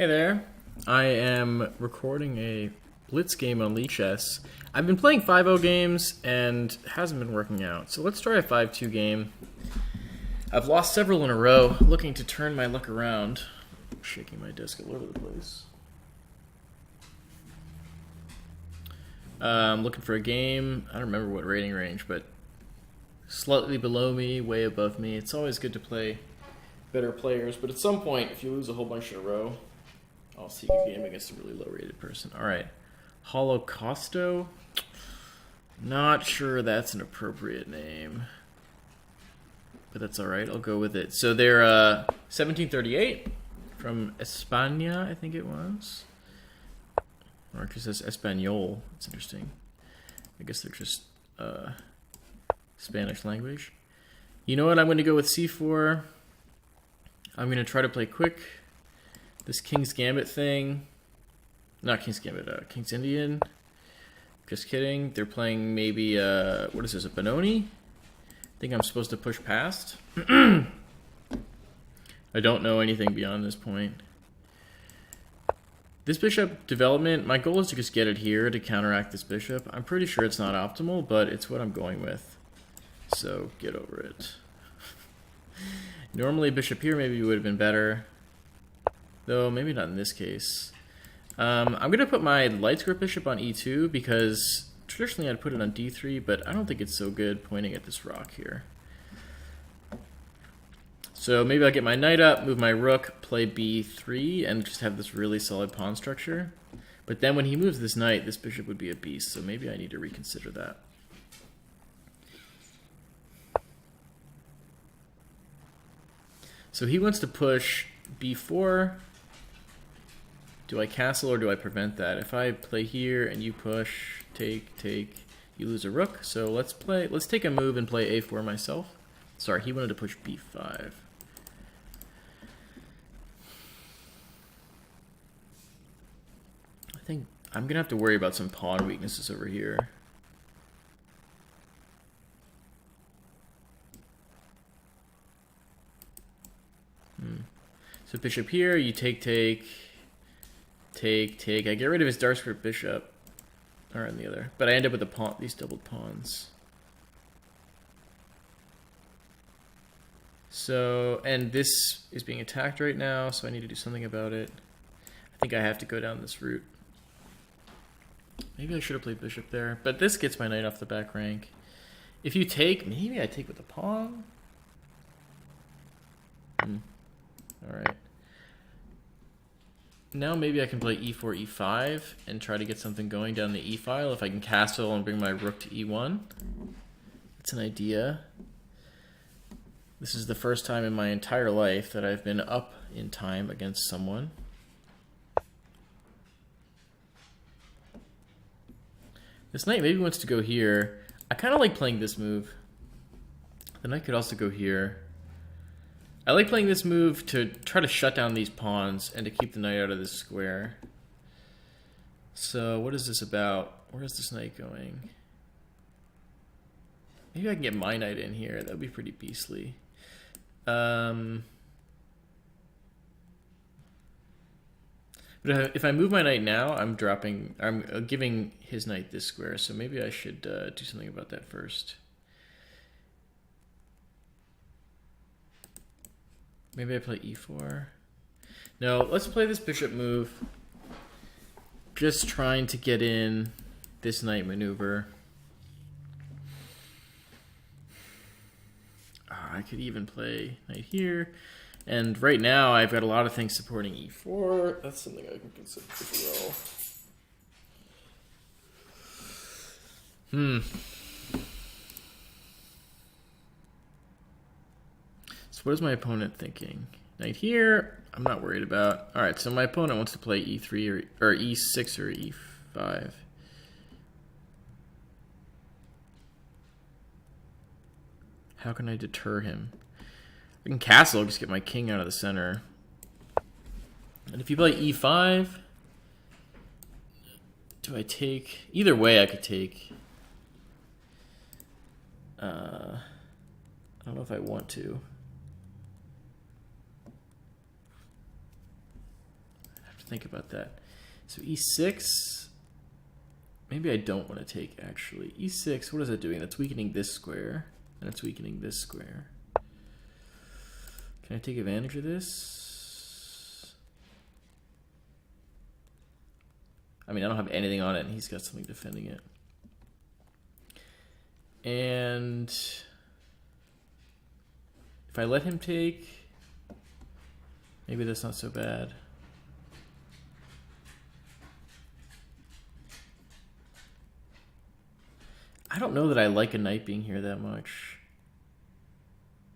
Hey there. I am recording a Blitz game on lichess. I've been playing 5-0 games and it hasn't been working out. So let's try a 5-2 game. I've lost several in a row, looking to turn my luck around. I'm shaking my desk all over the place. I'm looking for a game. I don't remember what rating range, but slightly below me, way above me. It's always good to play better players, but at some point, if you lose a whole bunch in a row, I'll seek a game against a really low-rated person. All right, holokausto. Not sure that's an appropriate name, but that's all right. I'll go with it. So they're 1738 from España, I think it was. Or it says Español. It's interesting. I guess they're just Spanish language. You know what? I'm going to go with c4. I'm going to try to play quick. This King's Gambit thing. Not King's Gambit, King's Indian. Just kidding. They're playing maybe, what is this, a Benoni? I think I'm supposed to push past. I don't know anything beyond this point. This bishop development, my goal is to just get it here to counteract this bishop. I'm pretty sure it's not optimal, but it's what I'm going with. So get over it. Normally bishop here maybe would have been better. Though maybe not in this case. I'm going to put my light square bishop on e2 because traditionally I'd put it on d3, but I don't think it's so good pointing at this rock here. So maybe I'll get my knight up, move my rook, play b3, and just have this really solid pawn structure. But then when he moves this knight, this bishop would be a beast, so maybe I need to reconsider that. So he wants to push b4. Do I castle or do I prevent that? If I play here and you push, take, you lose a rook. So let's take a move and play a4 myself. Sorry, he wanted to push b5. I think I'm gonna have to worry about some pawn weaknesses over here. So bishop here, you take. I get rid of his dark square bishop, or on the other, but I end up with these doubled pawns. So, and this is being attacked right now, so I need to do something about it. I think I have to go down this route. Maybe I should have played bishop there, but this gets my knight off the back rank. If you take, maybe I take with a pawn. All right. Now maybe I can play e4, e5 and try to get something going down the e-file if I can castle and bring my rook to e1. That's an idea. This is the first time in my entire life that I've been up in time against someone. This knight maybe wants to go here. I kind of like playing this move. The knight could also go here. I like playing this move to try to shut down these pawns and to keep the knight out of this square. So what is this about? Where is this knight going? Maybe I can get my knight in here. That would be pretty beastly. But if I move my knight now, I'm giving his knight this square. So maybe I should do something about that first. Maybe I play e4. No, let's play this bishop move. Just trying to get in this knight maneuver. I could even play knight here. And right now, I've got a lot of things supporting e4. That's something I can consider as well. So what is my opponent thinking? Knight here, I'm not worried about. All right, so my opponent wants to play e3 or e6 or e5. How can I deter him? I can castle, just get my king out of the center. And if you play e5, do I take? Either way, I could take. I don't know if I want to. think about that. So e6. Maybe I don't want to take, actually. e6, what is that doing? That's weakening this square, and it's weakening this square. Can I take advantage of this? I mean, I don't have anything on it, and he's got something defending it. And if I let him take, maybe that's not so bad. I don't know that I like a knight being here that much.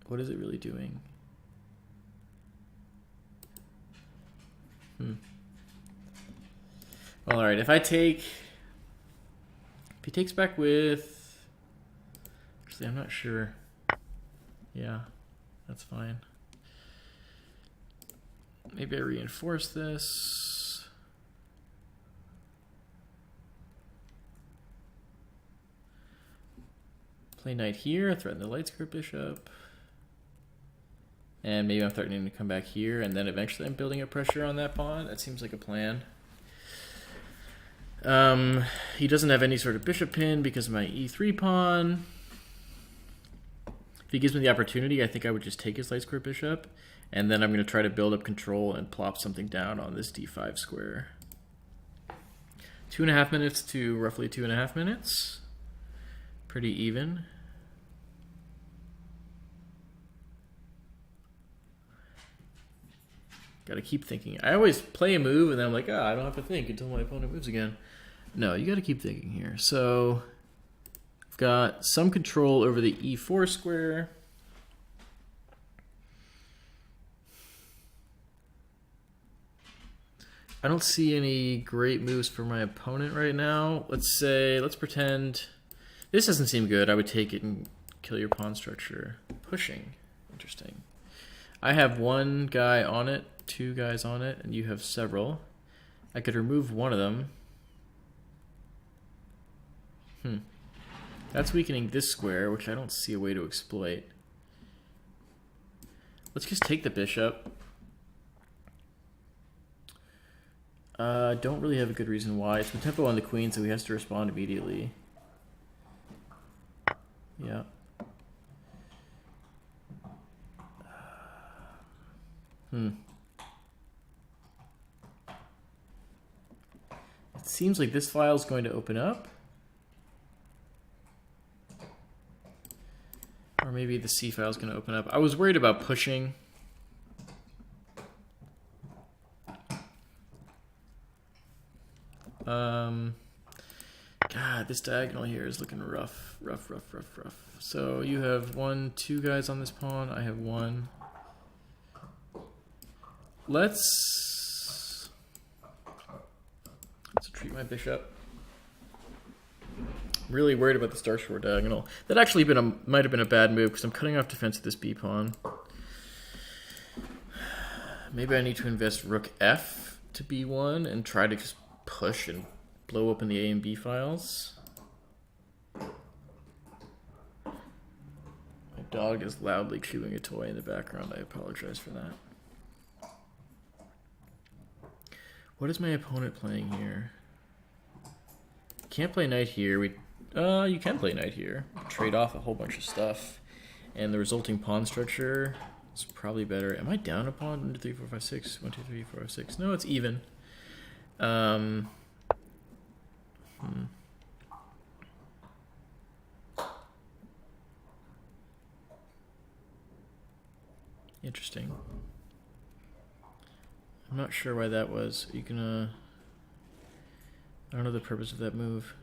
What is it really doing? Well, alright, if he takes back with, actually I'm not sure. Yeah, that's fine. Maybe I reinforce this. Play knight here, threaten the light square bishop. And maybe I'm threatening to come back here, and then eventually I'm building up pressure on that pawn. That seems like a plan. He doesn't have any sort of bishop pin because of my e3 pawn. If he gives me the opportunity, I think I would just take his light square bishop, and then I'm going to try to build up control and plop something down on this d5 square. 2.5 minutes to roughly 2.5 minutes. Pretty even. Gotta keep thinking. I always play a move and then I'm like, I don't have to think until my opponent moves again. No, you gotta keep thinking here. So I've got some control over the e4 square. I don't see any great moves for my opponent right now. Let's pretend this doesn't seem good. I would take it and kill your pawn structure. Pushing. Interesting. I have one guy on it, two guys on it, and you have several. I could remove one of them. That's weakening this square, which I don't see a way to exploit. Let's just take the bishop. Don't really have a good reason why. It's the tempo on the queen, so he has to respond immediately. Yeah. It seems like this file is going to open up. Or maybe the C file is going to open up. I was worried about pushing. God, this diagonal here is looking rough. Rough. So you have two guys on this pawn. I have one. Let's retreat my bishop. I'm really worried about the star shore diagonal. That actually might have been a bad move because I'm cutting off defense of this b pawn. Maybe I need to invest rook f to b1 and try to just push and blow open the A and B files. My dog is loudly chewing a toy in the background. I apologize for that. What is my opponent playing here? Can't play knight here. You can play knight here. Trade off a whole bunch of stuff. And the resulting pawn structure is probably better. Am I down a pawn? 1, 2, 3, 4, 5, 6. 1, 2, 3, 4, 5, 6. No, it's even. Interesting. I'm not sure why that was. You can, I don't know the purpose of that move.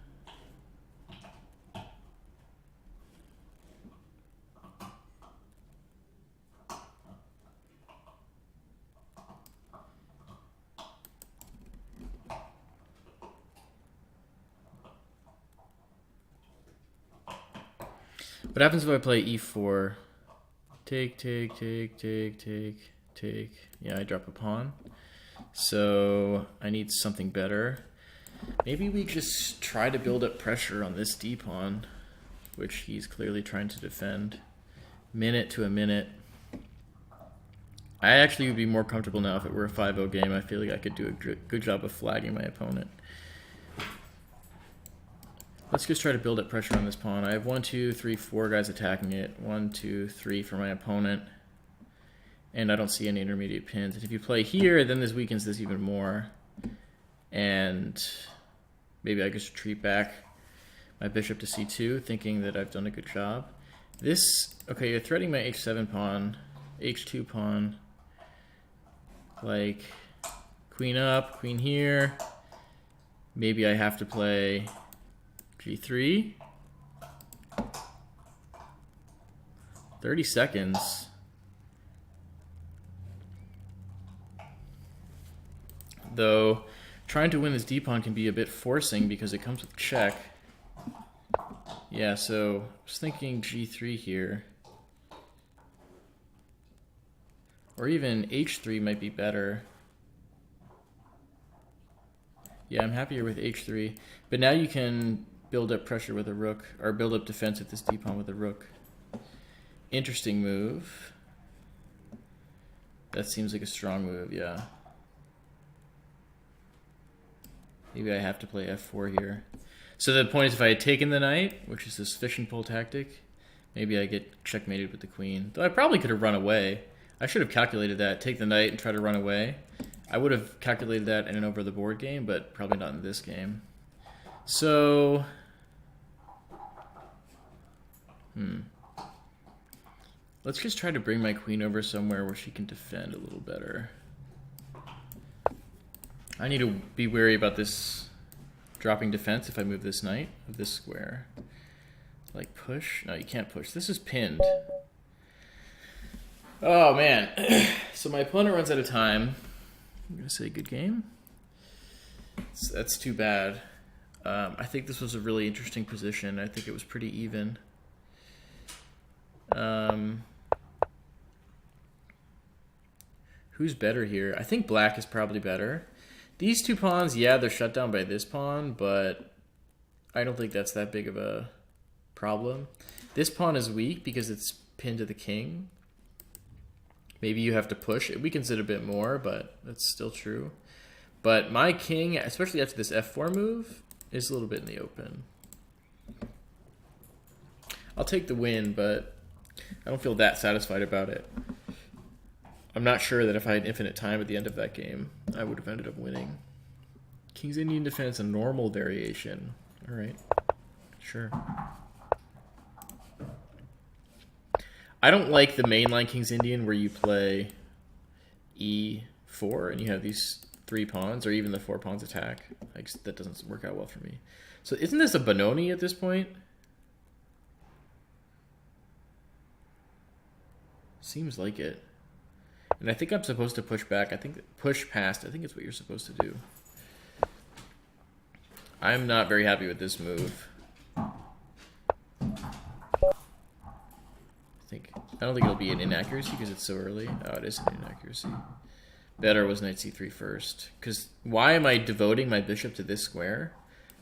What happens if I play e4? Take. Yeah, I drop a pawn. So I need something better. Maybe we just try to build up pressure on this d pawn, which he's clearly trying to defend. Minute to a minute. I actually would be more comfortable now if it were a 5-0 game. I feel like I could do a good job of flagging my opponent. Let's just try to build up pressure on this pawn. I have 1, 2, 3, 4 guys attacking it. 1, 2, 3 for my opponent. And I don't see any intermediate pins. And if you play here, then this weakens this even more. And maybe I just retreat back my bishop to c2, thinking that I've done a good job. This, okay, you're threatening my h7 pawn, h2 pawn. Like, queen up, queen here. Maybe I have to play g3. 30 seconds. Though, trying to win this d-pawn can be a bit forcing because it comes with check. Yeah, so I was thinking g3 here. Or even h3 might be better. Yeah, I'm happier with h3. But now you can build up pressure with a rook, or build up defense with this d-pawn with a rook. Interesting move. That seems like a strong move, yeah. Maybe I have to play f4 here. So the point is, if I had taken the knight, which is this fishing pole tactic, maybe I get checkmated with the queen. Though I probably could have run away. I should have calculated that. Take the knight and try to run away. I would have calculated that in an over-the-board game, but probably not in this game. So, let's just try to bring my queen over somewhere where she can defend a little better. I need to be wary about this dropping defense if I move this knight of this square. Like push? No, you can't push. This is pinned. Oh, man. So my opponent runs out of time. I'm going to say good game. That's too bad. I think this was a really interesting position. I think it was pretty even. Who's better here? I think black is probably better. These two pawns, yeah, they're shut down by this pawn, but I don't think that's that big of a problem. This pawn is weak because it's pinned to the king. Maybe you have to push. It weakens it a bit more, but that's still true. But my king, especially after this f4 move, is a little bit in the open. I'll take the win, but I don't feel that satisfied about it. I'm not sure that if I had infinite time at the end of that game, I would have ended up winning. King's Indian defense, a normal variation. All right, sure. I don't like the mainline King's Indian where you play e4 and you have these 3 pawns, or even the 4 pawns attack. That doesn't work out well for me. So isn't this a Benoni at this point? Seems like it. And I think I'm supposed to push back. I think push past. I think it's what you're supposed to do. I'm not very happy with this move. I don't think it'll be an inaccuracy because it's so early. Oh, it is an inaccuracy. Better was knight c3 first. Because why am I devoting my bishop to this square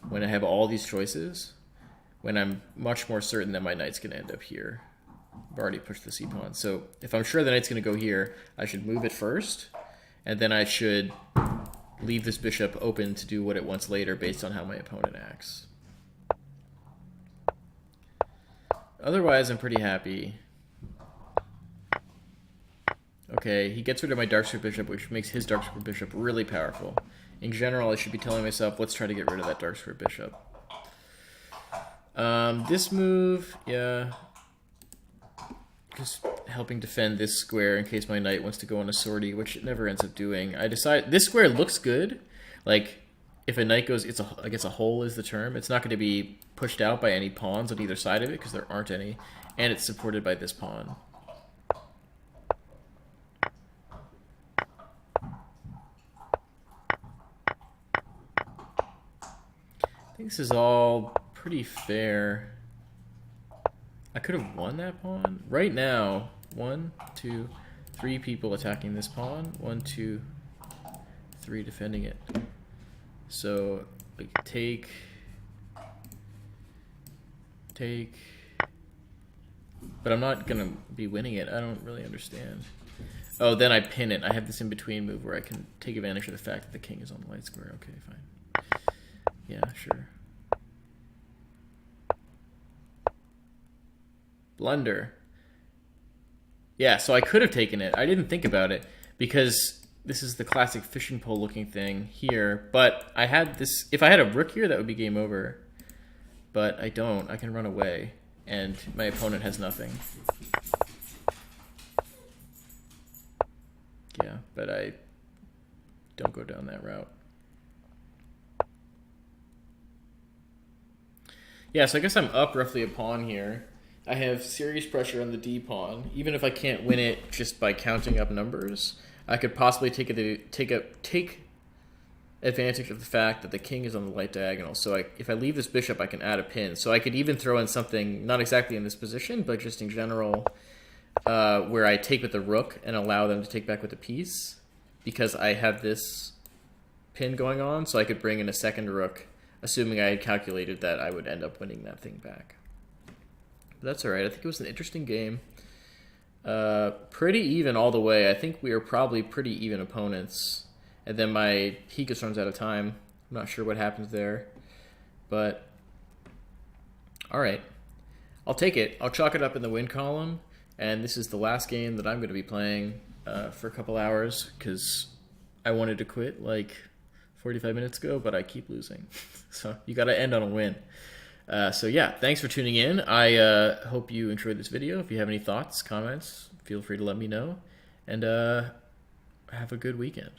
when I have all these choices? When I'm much more certain that my knight's going to end up here. I've already pushed the c-pawn. So if I'm sure the knight's going to go here, I should move it first. And then I should leave this bishop open to do what it wants later based on how my opponent acts. Otherwise, I'm pretty happy. Okay, he gets rid of my dark square bishop, which makes his dark square bishop really powerful. In general, I should be telling myself, let's try to get rid of that dark square bishop. This move, yeah. Just helping defend this square in case my knight wants to go on a sortie, which it never ends up doing. I decide this square looks good. Like, if a knight goes, I guess a hole is the term. It's not going to be pushed out by any pawns on either side of it, because there aren't any. And it's supported by this pawn. I think this is all pretty fair. I could have won that pawn. Right now, 1, 2, 3 people attacking this pawn. 1, 2, 3 defending it. So, like, take. But I'm not going to be winning it. I don't really understand. Oh, then I pin it. I have this in-between move where I can take advantage of the fact that the king is on the light square. Okay, fine. Yeah, sure. Blunder. Yeah, so I could have taken it. I didn't think about it because this is the classic fishing pole looking thing here. But I had this... If I had a rook here, that would be game over. But I don't. I can run away. And my opponent has nothing. Yeah, but I don't go down that route. Yeah, so I guess I'm up roughly a pawn here. I have serious pressure on the D pawn. Even if I can't win it just by counting up numbers, I could possibly take advantage of the fact that the king is on the light diagonal. So if I leave this bishop, I can add a pin. So I could even throw in something, not exactly in this position, but just in general, where I take with the rook and allow them to take back with the piece, because I have this pin going on. So I could bring in a second rook, assuming I had calculated that I would end up winning that thing back. But that's all right. I think it was an interesting game. Pretty even all the way. I think we are probably pretty even opponents. And then my Hikas runs out of time. I'm not sure what happens there. But, all right. I'll take it. I'll chalk it up in the win column. And this is the last game that I'm going to be playing for a couple hours, because I wanted to quit like 45 minutes ago, but I keep losing. So you got to end on a win. So yeah, thanks for tuning in. I hope you enjoyed this video. If you have any thoughts, comments, feel free to let me know. And have a good weekend.